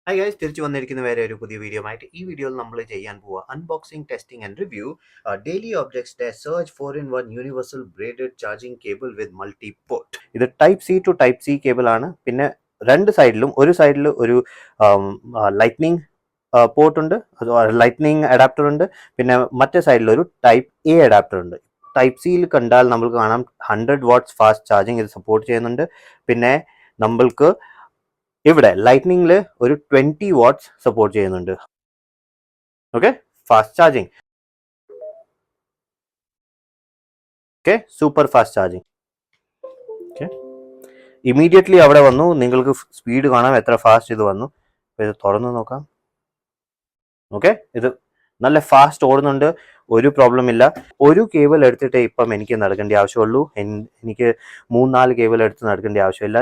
Hi guys, തിരിച്ചു വന്നിരിക്കുന്ന വേറെ ഒരു പുതിയ വീഡിയോ ആയിട്ട്. ഈ വീഡിയോയിൽ നമ്മൾ ചെയ്യാൻ പോവുക unboxing, testing and review daily ഒബ്ജക്ട്സിന്റെ search 4-in-1 universal braided charging cable with multi port. ഇത് type C to type C cable ആണ്. പിന്നെ രണ്ട് സൈഡിലും, ഒരു സൈഡിൽ ഒരു ലൈറ്റ്നിങ് പോർട്ട് ഉണ്ട്, ലൈറ്റ്നിങ് അഡാപ്റ്റർ ഉണ്ട്. പിന്നെ മറ്റേ സൈഡിൽ ഒരു ടൈപ്പ് എ അഡാപ്റ്റർ ഉണ്ട്. ടൈപ്പ് സിയിൽ കണ്ടാൽ നമ്മൾക്ക് കാണാം 100 വാട്ട്സ് ഫാസ്റ്റ് ചാർജിങ് ഇത് സപ്പോർട്ട് ചെയ്യുന്നുണ്ട്. പിന്നെ നമ്മൾക്ക് ഇവിടെ ലൈറ്റ്നിങ്ങിൽ ഒരു 20 വാട്ട്സ് സപ്പോർട്ട് ചെയ്യുന്നുണ്ട്. Okay, fast charging. Okay, super fast charging. Okay, immediately അവിടെ വന്നു. നിങ്ങൾക്ക് സ്പീഡ് കാണാം, എത്ര ഫാസ്റ്റ് ഇത് വന്നു. ഇത് തുറന്നു നോക്കാം. ഓക്കെ, ഇത് നല്ല ഫാസ്റ്റ് ഓടുന്നുണ്ട്, ഒരു പ്രോബ്ലം ഇല്ല. ഒരു കേബിൾ എടുത്തിട്ട് ഇപ്പം എനിക്ക് നടക്കേണ്ട ആവശ്യമുള്ളൂ. എനിക്ക് 3-4 കേബിൾ എടുത്ത് നടക്കേണ്ട ആവശ്യമില്ല.